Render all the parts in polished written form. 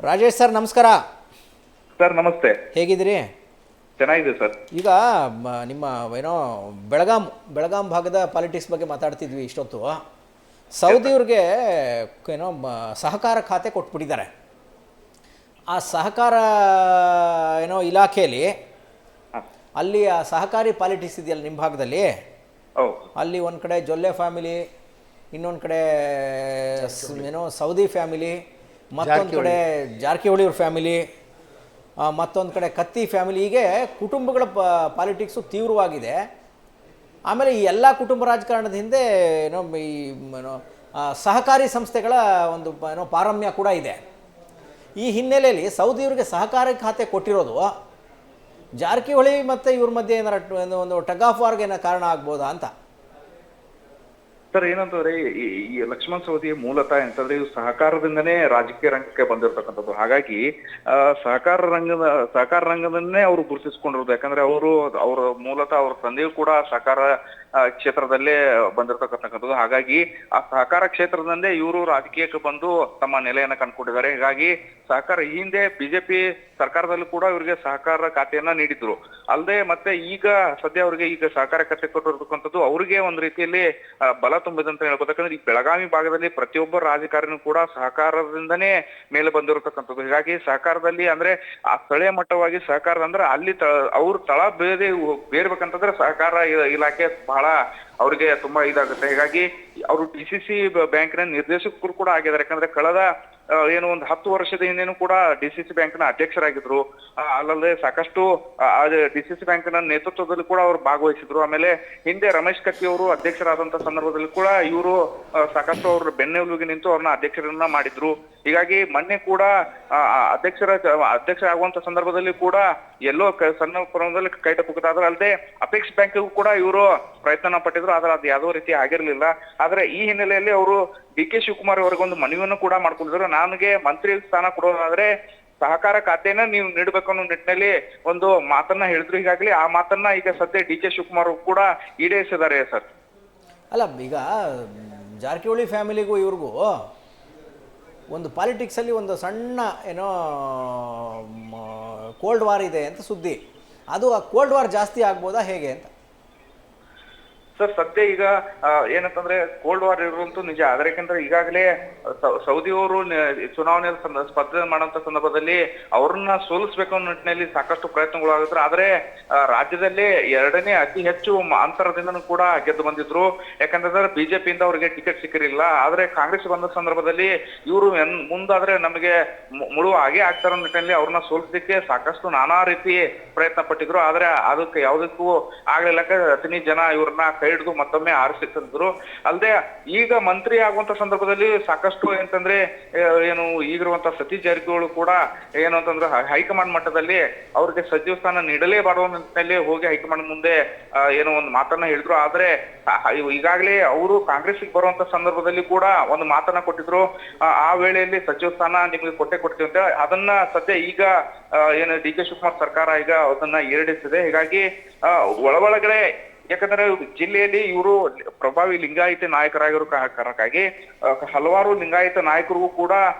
Rajesh sir ನಮಸ್ಕಾರ. Sir ನಮಸ್ತೆ. ಹೇಗಿದ್ದೀರಿ? ಚೆನ್ನಾಗಿದೆ ಸರ್. ಈಗ ನಿಮ್ಮ ಏನೋ ಬೆಳಗಾಂ ಭಾಗದ ಪಾಲಿಟಿಕ್ಸ್ ಬಗ್ಗೆ ಮಾತಾಡ್ತಿದ್ವಿ ಇಷ್ಟೊತ್ತು. ಸೌದಿಯವ್ರಿಗೆ ಏನೋ ಸಹಕಾರ ಖಾತೆ ಕೊಟ್ಬಿಟ್ಟಿದ್ದಾರೆ. ಆ ಸಹಕಾರ ಏನೋ ಇಲಾಖೆಯಲ್ಲಿ ಅಲ್ಲಿ ಆ ಸಹಕಾರಿ ಪಾಲಿಟಿಕ್ಸ್ ಇದೆಯಲ್ಲ ನಿಮ್ಮ ಭಾಗದಲ್ಲಿ, ಅಲ್ಲಿ ಒಂದು ಕಡೆ ಜೊಲ್ಲೆ ಫ್ಯಾಮಿಲಿ, ಇನ್ನೊಂದು ಕಡೆ ಏನೋ ಸೌದಿ ಫ್ಯಾಮಿಲಿ, ಮತ್ತೊಂದು ಕಡೆ ಜಾರಕಿಹೊಳಿ ಅವ್ರ ಫ್ಯಾಮಿಲಿ, ಮತ್ತೊಂದು ಕಡೆ ಕತ್ತಿ ಫ್ಯಾಮಿಲಿ, ಹೀಗೆ ಕುಟುಂಬಗಳ ಪಾಲಿಟಿಕ್ಸು ತೀವ್ರವಾಗಿದೆ. ಆಮೇಲೆ ಈ ಎಲ್ಲ ಕುಟುಂಬ ರಾಜಕಾರಣದ ಹಿಂದೆ ಏನೋ ಸಹಕಾರಿ ಸಂಸ್ಥೆಗಳ ಒಂದು ಪಾರಮ್ಯ ಕೂಡ ಇದೆ. ಈ ಹಿನ್ನೆಲೆಯಲ್ಲಿ ಸೌದಿಯವರಿಗೆ ಸಹಕಾರಿ ಖಾತೆ ಕೊಟ್ಟಿರೋದು ಜಾರಕಿಹೊಳಿ ಮತ್ತು ಇವ್ರ ಮಧ್ಯೆ ಏನಾರ ಒಂದು ಟಗ್ ಆಫ್ ವಾರ್ಗೆ ಏನೋ ಕಾರಣ ಆಗ್ಬೋದಾ ಅಂತ. ಸರ್ ಏನಂತಂದ್ರೆ ಈ ಲಕ್ಷ್ಮಣ್ ಸವದಿ ಮೂಲತಃ ಎಂತಂದ್ರೆ ಇವು ಸಹಕಾರದಿಂದನೇ ರಾಜಕೀಯ ರಂಗಕ್ಕೆ ಬಂದಿರತಕ್ಕಂಥದ್ದು. ಹಾಗಾಗಿ ಸಹಕಾರ ರಂಗದನ್ನೇ ಅವರು ಗುರುತಿಸ್ಕೊಂಡಿರೋದು. ಯಾಕಂದ್ರೆ ಅವ್ರ ಮೂಲತಃ ಅವ್ರ ತಂದೆಯೂ ಕೂಡ ಸಹಕಾರ ಕ್ಷೇತ್ರದಲ್ಲೇ ಬಂದಿರತಕ್ಕಂಥದ್ದು. ಹಾಗಾಗಿ ಆ ಸಹಕಾರ ಕ್ಷೇತ್ರದಿಂದೇ ಇವರು ರಾಜಕೀಯಕ್ಕೆ ಬಂದು ತಮ್ಮ ನೆಲೆಯನ್ನ ಕಂಡುಕೊಂಡಿದ್ದಾರೆ. ಹೀಗಾಗಿ ಸಹಕಾರ ಈ ಹಿಂದೆ ಬಿಜೆಪಿ ಸರ್ಕಾರದಲ್ಲೂ ಕೂಡ ಇವರಿಗೆ ಸಹಕಾರ ಖಾತೆಯನ್ನ ನೀಡಿದ್ರು. ಅಲ್ಲದೆ ಮತ್ತೆ ಈಗ ಸದ್ಯ ಅವರಿಗೆ ಈಗ ಸಹಕಾರ ಖಾತೆ ಕೊಟ್ಟಿರ್ತಕ್ಕಂಥದ್ದು ಅವರಿಗೆ ಒಂದು ರೀತಿಯಲ್ಲಿ ಬಲ ತುಂಬಿದಂತ ಹೇಳ್ಬೋದು. ಯಾಕಂದ್ರೆ ಈ ಬೆಳಗಾವಿ ಭಾಗದಲ್ಲಿ ಪ್ರತಿಯೊಬ್ಬ ರಾಜಕಾರಣಿ ಕೂಡ ಸಹಕಾರದಿಂದನೇ ಮೇಲೆ ಬಂದಿರತಕ್ಕಂಥದ್ದು. ಹೀಗಾಗಿ ಸಹಕಾರದಲ್ಲಿ ಅಂದ್ರೆ ಆ ಸ್ಥಳೀಯ ಮಟ್ಟವಾಗಿ ಸಹಕಾರ ಅಂದ್ರೆ ಅಲ್ಲಿ ಅವ್ರ ತಳ ಬೇರ್ಬೇಕಂತಂದ್ರೆ ಸಹಕಾರ ಇಲಾಖೆ ಬಹಳ ಅವ್ರಿಗೆ ತುಂಬಾ ಇದಾಗುತ್ತೆ. ಹೀಗಾಗಿ ಅವರು DCC ಬ್ಯಾಂಕಿನ ನಿರ್ದೇಶಕರು ಕೂಡ ಆಗಿದ್ದಾರೆ. ಯಾಕಂದ್ರೆ ಕಳೆದ ಏನು ಒಂದು 10 ವರ್ಷದ ಹಿಂದೆನೂ ಕೂಡ DCC ಬ್ಯಾಂಕ್ನ ಅಧ್ಯಕ್ಷರಾಗಿದ್ರು. ಅಲ್ಲದೆ ಸಾಕಷ್ಟು DCC ಬ್ಯಾಂಕ್ನ ನೇತೃತ್ವದಲ್ಲಿ ಕೂಡ ಅವರು ಭಾಗವಹಿಸಿದ್ರು. ಆಮೇಲೆ ಹಿಂದೆ ರಮೇಶ್ ಕತ್ತಿ ಅವರು ಅಧ್ಯಕ್ಷರಾದಂತ ಸಂದರ್ಭದಲ್ಲಿ ಕೂಡ ಇವರು ಸಾಕಷ್ಟು ಅವ್ರ ಬೆನ್ನೆಲುಬಿಗೆ ನಿಂತು ಅವ್ರನ್ನ ಅಧ್ಯಕ್ಷರನ್ನ ಮಾಡಿದ್ರು. ಹೀಗಾಗಿ ಮೊನ್ನೆ ಕೂಡ ಅಧ್ಯಕ್ಷ ಆಗುವಂತ ಸಂದರ್ಭದಲ್ಲಿ ಕೂಡ ಎಲ್ಲೋ ಸಣ್ಣ ಪ್ರಮಾಣದಲ್ಲಿ ಕೈ ತಪ್ಪುತ್ತಾದ್ರೆ. ಅಲ್ಲದೆ ಅಪೆಕ್ಸ್ ಬ್ಯಾಂಕ್ಗೂ ಕೂಡ ಇವರು ಪ್ರಯತ್ನ ಪಟ್ಟಿದ್ರು, ಆದ್ರೆ ಅದು ಯಾವುದೋ ರೀತಿ ಆಗಿರ್ಲಿಲ್ಲ. ಆದ್ರೆ ಈ ಹಿನ್ನೆಲೆಯಲ್ಲಿ ಅವರು DK ಶಿವಕುಮಾರ್ ಅವರಿಗೊಂದು ಮನವಿಯನ್ನು ಕೂಡ ಮಾಡ್ಕೊಂಡಿದ್ರು. ನನಗೆ ಮಂತ್ರಿ ಸ್ಥಾನ ಕೊಡೋದಾದ್ರೆ ಸಹಕಾರ ಖಾತೆಯನ್ನ ನೀವು ನೀಡಬೇಕು ಅನ್ನೋ ನಿಟ್ಟಿನಲ್ಲಿ ಒಂದು ಮಾತನ್ನ ಹೇಳಿದ್ರು. ಈಗಾಗಲೇ ಆ ಮಾತನ್ನ ಈಗ ಸದ್ಯ DK ಶಿವಕುಮಾರ್ ಕೂಡ ಈಡೇರಿಸಿದ್ದಾರೆ ಸರ್. ಅಲ್ಲ, ಈಗ ಜಾರಕಿಹೊಳಿ ಫ್ಯಾಮಿಲಿಗೂ ಇವ್ರಿಗೂ ಒಂದು ಪಾಲಿಟಿಕ್ಸಲ್ಲಿ ಒಂದು ಸಣ್ಣ ಏನೋ ಕೋಲ್ಡ್ ವಾರ್ ಇದೆ ಅಂತ ಸುದ್ದಿ. ಅದು ಆ ಕೋಲ್ಡ್ ವಾರ್ ಜಾಸ್ತಿ ಆಗ್ಬೋದಾ ಹೇಗೆ ಅಂತ? ಸರ್ ಸದ್ಯ ಈಗ ಏನಂತಂದ್ರೆ ಕೋಲ್ಡ್ ವಾರ್ ಇರುವಂತೂ ನಿಜ. ಆದ್ರೆ ಯಾಕಂದ್ರೆ ಈಗಾಗಲೇ ಸೌದಿಯವರು ಚುನಾವಣೆಯಲ್ಲಿ ಸ್ಪರ್ಧೆ ಮಾಡುವಂತ ಸಂದರ್ಭದಲ್ಲಿ ಅವ್ರನ್ನ ಸೋಲಿಸ್ಬೇಕು ಅನ್ನೋ ನಿಟ್ಟಿನಲ್ಲಿ ಸಾಕಷ್ಟು ಪ್ರಯತ್ನಗಳು ಆಗಿದ್ರು. ಆದ್ರೆ ರಾಜ್ಯದಲ್ಲೇ 2ನೇ ಅತಿ ಹೆಚ್ಚು ಅಂತರದಿಂದನೂ ಕೂಡ ಗೆದ್ದು ಬಂದಿದ್ರು. ಯಾಕಂತಂದ್ರೆ ಬಿಜೆಪಿಯಿಂದ ಅವ್ರಿಗೆ ಟಿಕೆಟ್ ಸಿಕ್ಕಿರಲಿಲ್ಲ. ಆದ್ರೆ ಕಾಂಗ್ರೆಸ್ ಬಂದ ಸಂದರ್ಭದಲ್ಲಿ ಇವರು ಮುಂದಾದ್ರೆ ನಮಗೆ ಮುಳು ಹಾಗೆ ಆಗ್ತಾರ ನಿಟ್ಟಿನಲ್ಲಿ ಅವ್ರನ್ನ ಸೋಲಿಸಲಿಕ್ಕೆ ಸಾಕಷ್ಟು ನಾನಾ ರೀತಿ ಪ್ರಯತ್ನ ಪಟ್ಟಿದ್ರು. ಆದ್ರೆ ಅದಕ್ಕೆ ಯಾವುದಕ್ಕೂ ಆಗ್ಲಿಲ್ಲ. ಅತಿನಿ ಜನ ಇವ್ರನ್ನ ಕೈ ಹಿಡಿದು ಮತ್ತೊಮ್ಮೆ ಆರಿಸಿ ತಂದ್ರು. ಅಲ್ಲದೆ ಈಗ ಮಂತ್ರಿ ಆಗುವಂತ ಸಂದರ್ಭದಲ್ಲಿ ಸಾಕಷ್ಟು ಏನಂತಂದ್ರೆ ಏನು ಈಗಿರುವಂತ ಸತೀಶ್ ಜಾರಕಿಹೊಳಿ ಕೂಡ ಏನು ಅಂತಂದ್ರೆ ಹೈಕಮಾಂಡ್ ಮಟ್ಟದಲ್ಲಿ ಅವ್ರಿಗೆ ಸಚಿವ ಸ್ಥಾನ ನೀಡಲೇಬಾರುವ ನಿಟ್ಟಿನಲ್ಲಿ ಹೋಗಿ ಹೈಕಮಾಂಡ್ ಮುಂದೆ ಏನೋ ಒಂದು ಮಾತನ್ನ ಹೇಳಿದ್ರು. ಆದ್ರೆ ಈಗಾಗಲೇ ಅವರು ಕಾಂಗ್ರೆಸ್ಗೆ ಬರುವಂತ ಸಂದರ್ಭದಲ್ಲಿ ಕೂಡ ಒಂದು ಮಾತನ್ನ ಕೊಟ್ಟಿದ್ರು. ಆ ವೇಳೆಯಲ್ಲಿ ಸಚಿವ ಸ್ಥಾನ ನಿಮಗೆ ಕೊಡ್ತೀವಿ ಅಂತ. ಅದನ್ನ ಸದ್ಯ ಈಗ ಏನು DK ಶಿವಕುಮಾರ್ ಸರ್ಕಾರ ಈಗ ಅದನ್ನ ಈಡೇರಿಸಿದೆ. ಹೀಗಾಗಿ ಒಳಗಡೆ ಯಾಕಂದ್ರೆ ಜಿಲ್ಲೆಯಲ್ಲಿ ಇವರು ಪ್ರಭಾವಿ ಲಿಂಗಾಯತ ನಾಯಕರಾಗಿರೋ ಕಾರಣಕ್ಕಾಗಿ ಹಲವಾರು ಲಿಂಗಾಯತ ನಾಯಕರಿಗೂ ಕೂಡ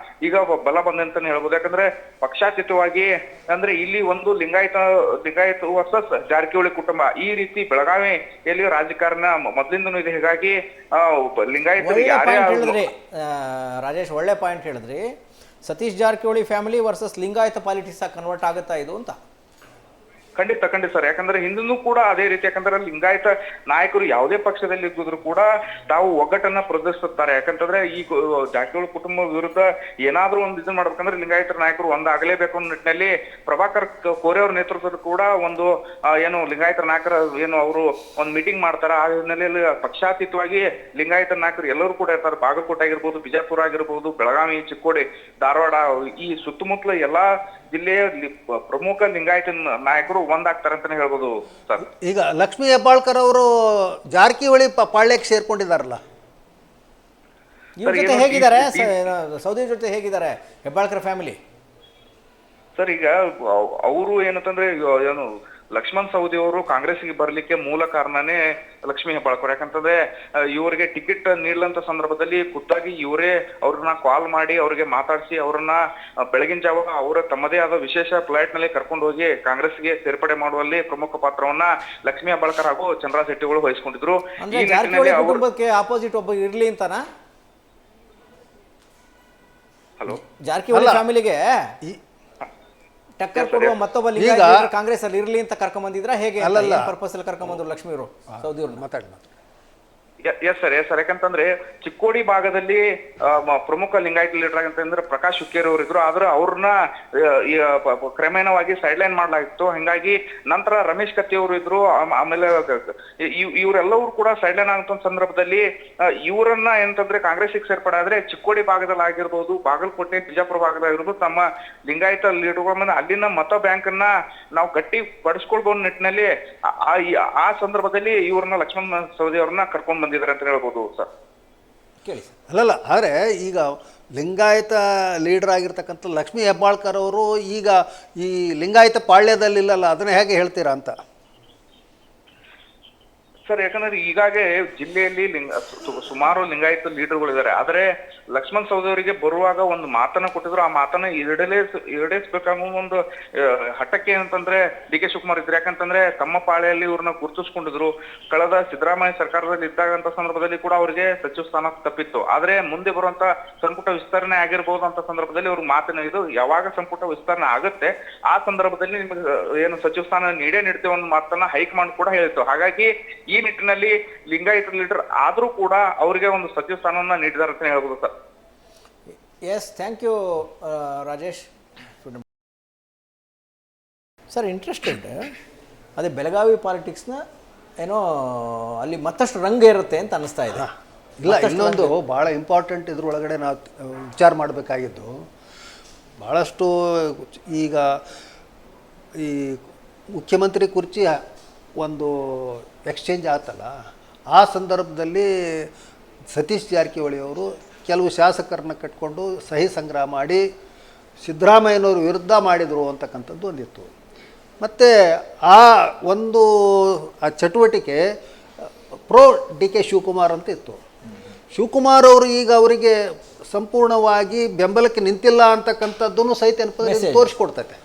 ಈಗ ಬಲ ಬಂದಂತಾನೆ ಹೇಳ್ಬೋದು. ಯಾಕಂದ್ರೆ ಪಕ್ಷಾತೀತವಾಗಿ ಅಂದ್ರೆ ಇಲ್ಲಿ ಒಂದು ಲಿಂಗಾಯತ ವರ್ಸಸ್ ಜಾರಕಿಹೊಳಿ ಕುಟುಂಬ ಈ ರೀತಿ ಬೆಳಗಾವಿಯಲ್ಲಿ ರಾಜಕಾರಣ ಮೊದಲಿಂದನೂ ಇದೆ. ಹೀಗಾಗಿ ಲಿಂಗಾಯತರಿಗೆ ರಾಜೇಶ್ ಒಳ್ಳೆ ಪಾಯಿಂಟ್ ಹೇಳಿದ್ರಿ. Satish Jarkiholi family versus Lingayat politics convert ಆಗುತ್ತಾ ಇದು ಅಂತ? ಖಂಡಿತ ಸರ್. ಯಾಕಂದ್ರೆ ಹಿಂದೂ ಕೂಡ ಅದೇ ರೀತಿ. ಯಾಕಂದ್ರೆ ಲಿಂಗಾಯತ ನಾಯಕರು ಯಾವುದೇ ಪಕ್ಷದಲ್ಲಿ ಇದ್ರೂ ಕೂಡ ತಾವು ಒಗ್ಗಟ್ಟನ್ನ ಪ್ರದರ್ಶಿಸುತ್ತಾರೆ. ಯಾಕಂತಂದ್ರೆ ಈ ಜಾರಕಿಹೊಳಿ ಕುಟುಂಬ ವಿರುದ್ಧ ಏನಾದ್ರೂ ಒಂದು ಇದನ್ನ ಮಾಡ್ಬೇಕಂದ್ರೆ ಲಿಂಗಾಯತ ನಾಯಕರು ಒಂದಾಗಲೇಬೇಕು ಅನ್ನೋ ನಿಟ್ಟಿನಲ್ಲಿ ಪ್ರಭಾಕರ್ ಕೋರೆ ಅವ್ರ ನೇತೃತ್ವದಲ್ಲಿ ಕೂಡ ಒಂದು ಏನು ಲಿಂಗಾಯತ ನಾಯಕರ ಏನು ಅವರು ಒಂದು ಮೀಟಿಂಗ್ ಮಾಡ್ತಾರೆ. ಆ ಹಿನ್ನೆಲೆಯಲ್ಲಿ ಪಕ್ಷಾತೀತವಾಗಿ ಲಿಂಗಾಯತ ನಾಯಕರು ಎಲ್ಲರೂ ಕೂಡ ಇರ್ತಾರೆ. ಬಾಗಲಕೋಟೆ ಆಗಿರ್ಬೋದು, ಬಿಜಾಪುರ ಆಗಿರ್ಬೋದು, ಬೆಳಗಾವಿ, ಚಿಕ್ಕೋಡಿ, ಧಾರವಾಡ ಈ ಸುತ್ತಮುತ್ತಲ ಎಲ್ಲಾ ಜಿಲ್ಲೆಯ ಪ್ರಮುಖ ಲಿಂಗಾಯತ ನಾಯಕರು ಒಂದಾಗ್ತಾರೆ ಅಂತಾನೆ ಹೇಳ್ಬೋದು ಸರ್. ಈಗ ಲಕ್ಷ್ಮೀ ಹೆಬ್ಬಾಳ್ಕರ್ ಅವರು ಜಾರಕಿಹೊಳಿ ಪಾಳ್ಯಕ್ಕೆ ಸೇರ್ಕೊಂಡಿದಾರಲ್ಲ, ಇವ್ರ ಜೊತೆ ಹೇಗಿದ್ದಾರೆ? ಸೌದಿ ಜೊತೆ ಹೇಗಿದ್ದಾರೆ ಹೆಬ್ಬಾಳ್ಕರ್ ಫ್ಯಾಮಿಲಿ? ಸರ್ ಈಗ ಅವರು ಏನಂತಂದ್ರೆ ಏನು ಲಕ್ಷ್ಮಣ್ ಸವದಿ ಅವರು ಕಾಂಗ್ರೆಸ್ಗೆ ಬರ್ಲಿಕ್ಕೆ ಮೂಲ ಕಾರಣನೇ ಲಕ್ಷ್ಮೀ ಹೆಬ್ಬಾಳ್ಕರ್. ಯಾಕಂತಂದ್ರೆ ಇವರಿಗೆ ಟಿಕೆಟ್ ನೀಡಲಂತ ಸಂದರ್ಭದಲ್ಲಿ ಖುದ್ದಾಗಿ ಇವರೇ ಅವ್ರನ್ನ ಕಾಲ್ ಮಾಡಿ ಅವ್ರಿಗೆ ಮಾತಾಡಿಸಿ ಅವ್ರನ್ನ ಬೆಳಗಿನ ಜಾವ ಅವರ ತಮ್ಮದೇ ಆದ ವಿಶೇಷ ಫ್ಲೈಟ್ ನಲ್ಲಿ ಕರ್ಕೊಂಡು ಹೋಗಿ ಕಾಂಗ್ರೆಸ್ಗೆ ಸೇರ್ಪಡೆ ಮಾಡುವಲ್ಲಿ ಪ್ರಮುಖ ಪಾತ್ರವನ್ನ ಲಕ್ಷ್ಮೀ ಹೆಬ್ಬಾಳ್ಕರ್ ಹಾಗೂ ಚಂದ್ರರಾಜ್ ಶೆಟ್ಟಿಗಳು ವಹಿಸಿಕೊಂಡಿದ್ರು. ಈ ನಿಟ್ಟಿನಲ್ಲಿ ಕುಟುಂಬಕ್ಕೆ ಆಪೋಸಿಟ್ ಒಬ್ಬ ಇರ್ಲಿ ಅಂತಾನ ಹಲೋ ಜಾರಕಿಹೊಳಿ ಫ್ಯಾಮಿಲಿಗೆ ಟಕ್ಕರ್ ಕೊಡುವ ಮತ್ತೊಬ್ಬ ಲಿಂಗಾಯತ ಕಾಂಗ್ರೆಸ್ ಅಲ್ಲಿ ಇರ್ಲಿ ಅಂತ ಕರ್ಕೊಂಡ್ ಬಂದಿದ್ರ ಹೇಗೆ ಪರ್ಪಸ್ ಅಲ್ಲಿ ಕರ್ಕೊಂಡ್ ಬಂದ್ರು ಲಕ್ಷ್ಮೀ ಅವರು ಸೌದಿ ಅವ್ರನ್ನ ಮಾತಾಡಿ ಎಸ್ ಸರ್ ಯಾಕಂತಂದ್ರೆ ಚಿಕ್ಕೋಡಿ ಭಾಗದಲ್ಲಿ ಪ್ರಮುಖ ಲಿಂಗಾಯತ್ ಲೀಡರ್ ಅಂತಂದ್ರೆ ಪ್ರಕಾಶ್ ಹುಕ್ಕೇರಿ ಅವರು ಇದ್ರು. ಆದ್ರೆ ಅವ್ರನ್ನ ಕ್ರಮೇಣವಾಗಿ ಸೈಡ್ ಲೈನ್ ಮಾಡ್ಲಾಗಿತ್ತು. ಹಿಂಗಾಗಿ ನಂತರ ರಮೇಶ್ ಕತ್ತಿ ಅವರು ಇದ್ರು. ಆಮೇಲೆ ಇವರೆಲ್ಲರೂ ಕೂಡ ಸೈಡ್ ಲೈನ್ ಆಗಂತ ಸಂದರ್ಭದಲ್ಲಿ ಇವರನ್ನ ಏನಂತಂದ್ರೆ ಕಾಂಗ್ರೆಸ್ಗೆ ಸೇರ್ಪಡೆ ಆದ್ರೆ ಚಿಕ್ಕೋಡಿ ಭಾಗದಲ್ಲಿ ಆಗಿರ್ಬೋದು, ಬಾಗಲಕೋಟೆ, ಬಿಜಾಪುರ ಭಾಗದಾಗಿರ್ಬೋದು, ತಮ್ಮ ಲಿಂಗಾಯತ ಲೀಡರ್ಗಳ ಮೇಲೆ ಅಲ್ಲಿನ ಮತ ಬ್ಯಾಂಕ್ ಅನ್ನ ನಾವು ಗಟ್ಟಿ ಪಡಿಸ್ಕೊಳ್ಬಹುದು ನಿಟ್ಟಿನಲ್ಲಿ ಆ ಸಂದರ್ಭದಲ್ಲಿ ಇವ್ರನ್ನ ಲಕ್ಷ್ಮಣ್ ಸವದಿ ಅವ್ರನ್ನ ಕರ್ಕೊಂಡ್ ಬಂದಿದ್ದಾರೆ ಅಂತ ಹೇಳ್ಬೋದು ಸರ್. ಕೇಳಿ ಅಲ್ಲಲ್ಲ, ಆದರೆ ಈಗ ಲಿಂಗಾಯತ ಲೀಡರ್ ಆಗಿರ್ತಕ್ಕಂಥ ಲಕ್ಷ್ಮೀ ಹೆಬ್ಬಾಳ್ಕರ್ ಅವರು ಈಗ ಈ ಲಿಂಗಾಯತ ಪಾಳ್ಯದಲ್ಲಿಲ್ಲಲ್ಲ, ಅದನ್ನ ಹೇಗೆ ಹೇಳ್ತೀರಾ ಅಂತ ಸರ್. ಯಾಕಂದ್ರೆ ಈಗಾಗಲೇ ಜಿಲ್ಲೆಯಲ್ಲಿ ಸುಮಾರು ಲಿಂಗಾಯತ ಲೀಡರ್ಗಳಿದ್ದಾರೆ. ಆದರೆ ಲಕ್ಷ್ಮಣ್ ಸವದಿ ಅವರಿಗೆ ಬರುವಾಗ ಒಂದು ಮಾತನ್ನ ಕೊಟ್ಟಿದ್ರು. ಆ ಮಾತನ್ನ ಈಡೇರಿಸಬೇಕಾಗುವ ಒಂದು ಹಠಕ್ಕೆ ಏನಂತಂದ್ರೆ ಡಿ ಕೆ ಶಿವಕುಮಾರ್ ಇದ್ರು. ಯಾಕಂತಂದ್ರೆ ತಮ್ಮ ಪಾಳೆಯಲ್ಲಿ ಇವ್ರನ್ನ ಗುರುತಿಸ್ಕೊಂಡಿದ್ರು. ಕಳೆದ ಸಿದ್ದರಾಮಯ್ಯ ಸರ್ಕಾರದಲ್ಲಿ ಇದ್ದಾಗಂತ ಸಂದರ್ಭದಲ್ಲಿ ಕೂಡ ಅವರಿಗೆ ಸಚಿವ ಸ್ಥಾನ ತಪ್ಪಿತ್ತು. ಆದ್ರೆ ಮುಂದೆ ಬರುವಂತ ಸಂಪುಟ ವಿಸ್ತರಣೆ ಆಗಿರ್ಬೋದು ಅಂತ ಸಂದರ್ಭದಲ್ಲಿ ಅವ್ರಿಗೆ ಮಾತಿನ ಇದು ಯಾವಾಗ ಸಂಪುಟ ವಿಸ್ತರಣೆ ಆಗುತ್ತೆ ಆ ಸಂದರ್ಭದಲ್ಲಿ ನಿಮಗೆ ಏನು ಸಚಿವ ಸ್ಥಾನ ನೀಡ್ತೇವೆ ಒಂದು ಮಾತನ್ನ ಹೈಕಮಾಂಡ್ ಕೂಡ ಹೇಳಿತ್ತು. ಹಾಗಾಗಿ ಈ ನಿಟ್ಟಿನಲ್ಲಿ ಲಿಂಗಾಯತ ಲೀಡರ್ ಆದ್ರೂ ಕೂಡ ಅವರಿಗೆ ಒಂದು ಸಚಿವ ಸ್ಥಾನವನ್ನ ನೀಡಿದ್ದಾರೆ ಅಂತ ಹೇಳ್ಬೋದು sir. Yes, thank you Rajesh. Sir, interested ಅದೇ ಬೆಳಗಾವಿ ಪಾಲಿಟಿಕ್ಸ್ನ ಏನೋ ಅಲ್ಲಿ ಮತ್ತಷ್ಟು ರಂಗ ಇರುತ್ತೆ ಅಂತ ಅನಿಸ್ತಾ ಇದೆ. ಇಲ್ಲ, ಇನ್ನೊಂದು ಭಾಳ ಇಂಪಾರ್ಟೆಂಟ್ ಇದ್ರೊಳಗಡೆ ನಾವು ವಿಚಾರ ಮಾಡಬೇಕಾಗಿದ್ದು, ಭಾಳಷ್ಟು ಈಗ ಈ ಮುಖ್ಯಮಂತ್ರಿ ಕುರ್ಚಿ ಒಂದು ಎಕ್ಸ್ಚೇಂಜ್ ಆತಲ್ಲ, ಆ ಸಂದರ್ಭದಲ್ಲಿ ಸತೀಶ್ ಜಾರಕಿಹೊಳಿ ಅವರು ಕೆಲವು ಶಾಸಕರನ್ನ ಕಟ್ಕೊಂಡು ಸಹಿ ಸಂಗ್ರಹ ಮಾಡಿ ಸಿದ್ದರಾಮಯ್ಯನವರು ವಿರುದ್ಧ ಮಾಡಿದರು ಅಂತಕ್ಕಂಥದ್ದು ಒಂದಿತ್ತು. ಮತ್ತು ಆ ಒಂದು ಆ ಚಟುವಟಿಕೆ ಪ್ರೋ ಡಿ ಕೆ ಶಿವಕುಮಾರ್ ಅಂತ ಇತ್ತು. ಶಿವಕುಮಾರ್ ಅವರು ಈಗ ಅವರಿಗೆ ಸಂಪೂರ್ಣವಾಗಿ ಬೆಂಬಲಕ್ಕೆ ನಿಂತಿಲ್ಲ ಅಂತಕ್ಕಂಥದ್ದನ್ನು ಸಹಿತ ತೋರಿಸ್ಕೊಡ್ತೈತೆ.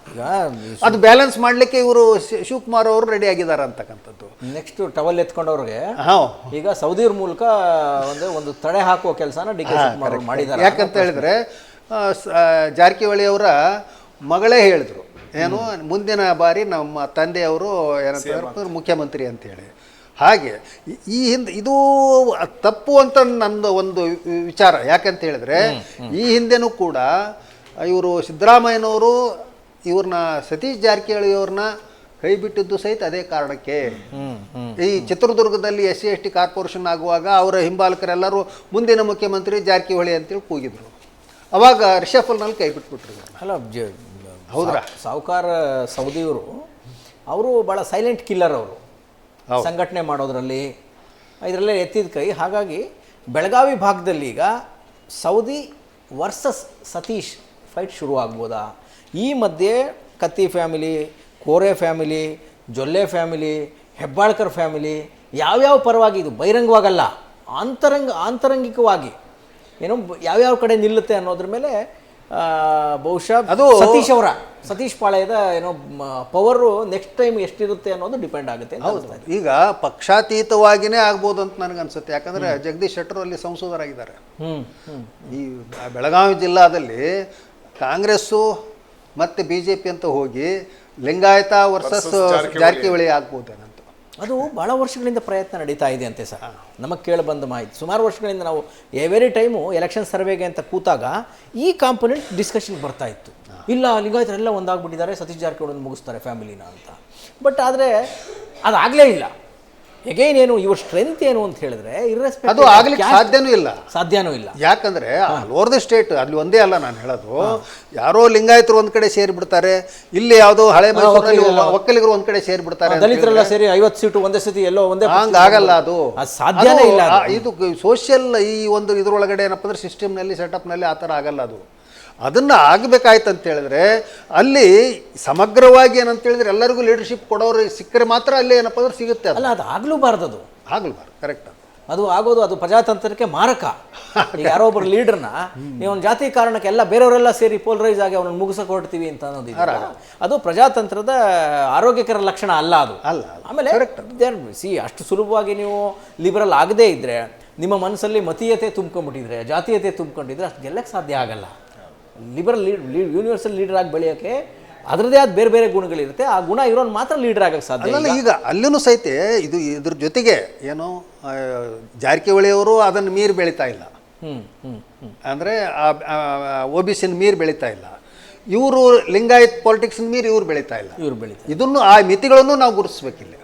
ಅದು ಬ್ಯಾಲೆನ್ಸ್ ಮಾಡಲಿಕ್ಕೆ ಇವರು ಶಿವಕುಮಾರ್ ಅವರು ರೆಡಿ ಆಗಿದ್ದಾರೆ ಅಂತಕ್ಕಂಥದ್ದು. ನೆಕ್ಸ್ಟ್ ಟವಲ್ ಎತ್ಕೊಂಡವ್ರಿಗೆ ಈಗ ಸೌದಿಯವ್ರ ಮೂಲಕ ಒಂದು ತಡೆ ಹಾಕುವ ಕೆಲಸನ ಡಿ ಕೆ ಶಿವಕುಮಾರ್ ಮಾಡಿದ್ದಾರೆ. ಯಾಕಂತ ಹೇಳಿದ್ರೆ ಜಾರಕಿಹೊಳಿ ಅವರ ಮಗಳೇ ಹೇಳಿದ್ರು, ಏನು ಮುಂದಿನ ಬಾರಿ ನಮ್ಮ ತಂದೆಯವರು ಏನಂತ ಮುಖ್ಯಮಂತ್ರಿ ಅಂತೇಳಿ. ಹಾಗೆ ಈ ಹಿಂದೆ ಇದು ತಪ್ಪು ಅಂತ ನಂದು ಒಂದು ವಿಚಾರ. ಯಾಕಂತ ಹೇಳಿದ್ರೆ ಈ ಹಿಂದೆನೂ ಕೂಡ ಇವರು ಸಿದ್ದರಾಮಯ್ಯನವರು ಇವ್ರನ್ನ ಸತೀಶ್ ಜಾರಕಿಹೊಳಿ ಅವ್ರನ್ನ ಕೈ ಬಿಟ್ಟಿದ್ದು ಸಹಿತ ಅದೇ ಕಾರಣಕ್ಕೆ. ಈ ಚಿತ್ರದುರ್ಗದಲ್ಲಿ SC/ST ಕಾರ್ಪೊರೇಷನ್ ಆಗುವಾಗ ಅವರ ಹಿಂಬಾಲಕರೆಲ್ಲರೂ ಮುಂದಿನ ಮುಖ್ಯಮಂತ್ರಿ ಜಾರಕಿಹೊಳಿ ಅಂತೇಳಿ ಕೂಗಿದ್ರು. ಅವಾಗ ರಿಷಫಲ್ನಲ್ಲಿ ಕೈ ಬಿಟ್ಬಿಟ್ರು. ಅಲ್ಲ, ಹೌದ್ರಾ? ಸಾವುಕಾರ ಸೌದಿಯವರು ಅವರು ಭಾಳ ಸೈಲೆಂಟ್ ಕಿಲ್ಲರ್. ಅವರು ಸಂಘಟನೆ ಮಾಡೋದ್ರಲ್ಲಿ ಇದರಲ್ಲೇ ಎತ್ತಿದ ಕೈ. ಹಾಗಾಗಿ ಬೆಳಗಾವಿ ಭಾಗದಲ್ಲಿ ಈಗ ಸೌದಿ ವರ್ಸಸ್ ಸತೀಶ್ ಫೈಟ್ ಶುರು ಆಗ್ಬೋದಾ? ಈ ಮಧ್ಯೆ Katti family, Kore family, Jolle family, Hebbalkar family ಯಾವ್ಯಾವ ಪರವಾಗಿ, ಇದು ಬಹಿರಂಗವಾಗಲ್ಲ, ಆಂತರಂಗಿಕವಾಗಿ ಏನೋ ಯಾವ್ಯಾವ ಕಡೆ ನಿಲ್ಲುತ್ತೆ ಅನ್ನೋದ್ರ ಮೇಲೆ ಬಹುಶಃ ಅದು ಸತೀಶ್ ಪಾಳ್ಯದ ಏನೋ ಪವರು ನೆಕ್ಸ್ಟ್ ಟೈಮ್ ಎಷ್ಟಿರುತ್ತೆ ಅನ್ನೋದು ಡಿಪೆಂಡ್ ಆಗುತ್ತೆ. ಈಗ ಪಕ್ಷಾತೀತವಾಗಿನೇ ಆಗ್ಬೋದು ಅಂತ ನನಗನ್ಸುತ್ತೆ. ಯಾಕಂದ್ರೆ ಜಗದೀಶ್ ಶೆಟ್ಟರ್ ಅಲ್ಲಿ ಸಂಸದರಾಗಿದ್ದಾರೆ. ಈ ಬೆಳಗಾವಿ ಜಿಲ್ಲಾದಲ್ಲಿ ಕಾಂಗ್ರೆಸ್ಸು ಮತ್ತೆ BJP ಅಂತ ಹೋಗಿ ಲಿಂಗಾಯತ ವರ್ಸಸ್ ಜಾರಕಿಹೊಳಿ ಆಗ್ಬೋದೇನಂತ ಅದು ಭಾಳ ವರ್ಷಗಳಿಂದ ಪ್ರಯತ್ನ ನಡೀತಾ ಇದೆ ಅಂತೆ ಸರ್. ನಮಗೆ ಕೇಳಿಬಂದ ಮಾಹಿತಿ ಸುಮಾರು ವರ್ಷಗಳಿಂದ ನಾವು ಎವ್ರಿ ಟೈಮು ಎಲೆಕ್ಷನ್ ಸರ್ವೆಗೆ ಅಂತ ಕೂತಾಗ ಈ ಕಾಂಪೊನೆಂಟ್ ಡಿಸ್ಕಷನ್ಗೆ ಬರ್ತಾ ಇತ್ತು. ಇಲ್ಲ, ಲಿಂಗಾಯತರೆಲ್ಲ ಒಂದಾಗ್ಬಿಟ್ಟಿದ್ದಾರೆ, ಸತೀಶ್ ಜಾರಕಿಹೊಳಿ ಮುಗಿಸ್ತಾರೆ ಫ್ಯಾಮಿಲಿನ ಅಂತ. ಬಟ್ ಆದರೆ ಅದಾಗಲೇ ಇಲ್ಲ. ಎಗೈನ್ ಏನು ಇವ್ರ ಸ್ಟ್ರೆಂತ್ ಏನು ಅಂತ ಹೇಳಿದ್ರೆ ಅದು ಆಗ್ಲಿಕ್ಕೆ ಸಾಧ್ಯನೂ ಇಲ್ಲ. ಯಾಕಂದ್ರೆ ಲೋವರ್ ದಿ ಸ್ಟೇಟ್ ಅಲ್ಲಿ ಒಂದೇ ಅಲ್ಲ ನಾನು ಹೇಳೋದು. ಯಾರೋ ಲಿಂಗಾಯತರು ಒಂದ್ ಕಡೆ ಸೇರಿ ಬಿಡ್ತಾರೆ, ಇಲ್ಲಿ ಯಾವುದೋ ಹಳೆ ಮೈಸೂರಲ್ಲಿ ಒಕ್ಕಲಿಗರು ಒಂದ್ ಕಡೆ ಸೇರಿ ಬಿಡ್ತಾರೆ, ದಲಿತರೆಲ್ಲ ಸೇರಿ 50 ಸೀಟು ಒಂದೇ ಸತಿ ಎಲ್ಲೋ ಒಂದೇ, ಹಂಗಾಗಲ್ಲ. ಅದು ಸಾಧ್ಯನೇ ಇಲ್ಲ. ಇದು ಸೋಷಿಯಲ್ ಈ ಒಂದು ಇದ್ರೊಳಗಡೆ ಏನಪ್ಪ ಅಂದ್ರೆ ಸಿಸ್ಟಮ್ನಲ್ಲಿ ಸೆಟಪ್ನಲ್ಲಿ ಆ ಥರ ಆಗಲ್ಲ. ಅದನ್ನು ಆಗಬೇಕಾಯ್ತು ಅಂತ ಹೇಳಿದ್ರೆ ಅಲ್ಲಿ ಸಮಗ್ರವಾಗಿ ಏನಂತ ಹೇಳಿದ್ರೆ ಎಲ್ಲರಿಗೂ ಲೀಡರ್ಶಿಪ್ ಕೊಡೋರು ಸಿಕ್ಕರೆ ಮಾತ್ರ ಅಲ್ಲಿ ಏನಪ್ಪ ಅಂದ್ರೆ ಸಿಗುತ್ತೆ. ಅಲ್ಲ, ಅದು ಆಗ್ಲೂಬಾರ್ದು. ಅದು ಆಗಲ್ಬಾರ್ದು, ಕರೆಕ್ಟ್. ಅದು ಆಗೋದು ಅದು ಪ್ರಜಾತಂತ್ರಕ್ಕೆ ಮಾರಕ. ಈಗ ಯಾರೋ ಒಬ್ಬರು ಲೀಡರ್ನ ನೀವು ಒಂದು ಜಾತಿ ಕಾರಣಕ್ಕೆ ಎಲ್ಲ ಬೇರೆಯವರೆಲ್ಲ ಸೇರಿ ಪೋಲರೈಸ್ ಆಗಿ ಅವನನ್ನು ಮುಗಿಸಕ್ಕೆ ಹೊರಡ್ತೀವಿ ಅಂತ ಅನ್ನೋದಿಲ್ಲ. ಅದು ಪ್ರಜಾತಂತ್ರದ ಆರೋಗ್ಯಕರ ಲಕ್ಷಣ ಅಲ್ಲ ಅದು. ಅಲ್ಲ. ಆಮೇಲೆ ಅಷ್ಟು ಸುಲಭವಾಗಿ ನೀವು ಲಿಬರಲ್ ಆಗದೇ ಇದ್ರೆ, ನಿಮ್ಮ ಮನಸ್ಸಲ್ಲಿ ಮತೀಯತೆ ತುಂಬ್ಕೊಂಡ್ಬಿಟ್ಟಿದ್ರೆ, ಜಾತೀಯತೆ ತುಂಬ್ಕೊಂಡಿದ್ರೆ ಅಷ್ಟು ಗೆಲ್ಲಕ್ಕೆ ಸಾಧ್ಯ ಆಗಲ್ಲ. ಲಿಬರಲ್ ಯೂನಿವರ್ಸಲ್ ಲೀಡರ್ ಆಗಿ ಬೆಳೆಯೋಕ್ಕೆ ಅದರದೇ ಆದ ಬೇರೆ ಬೇರೆ ಗುಣಗಳಿರುತ್ತೆ. ಆ ಗುಣ ಇರೋನು ಮಾತ್ರ ಲೀಡರ್ ಆಗಕ್ಕೆ ಸಾಧ್ಯ. ಅಲ್ಲ, ಈಗ ಅಲ್ಲೂ ಸಹಿತ ಇದ್ರ ಜೊತೆಗೆ ಏನು ಜಾರಕಿಹೊಳಿಯವರು ಅದನ್ನು ಮೀರಿ ಬೆಳೀತಾ ಇಲ್ಲ. ಅಂದರೆ OBC ಮೀರಿ ಬೆಳೀತಾ ಇಲ್ಲ. ಇವರು ಲಿಂಗಾಯತ್ ಪಾಲಿಟಿಕ್ಸ್ ಮೀರಿ ಇವ್ರು ಬೆಳೀತಾ ಇಲ್ಲ. ಇದನ್ನು ಆ ಮಿತಿಗಳನ್ನು ನಾವು ಗುರುತಿಸ್ಬೇಕಿಲ್ಲ.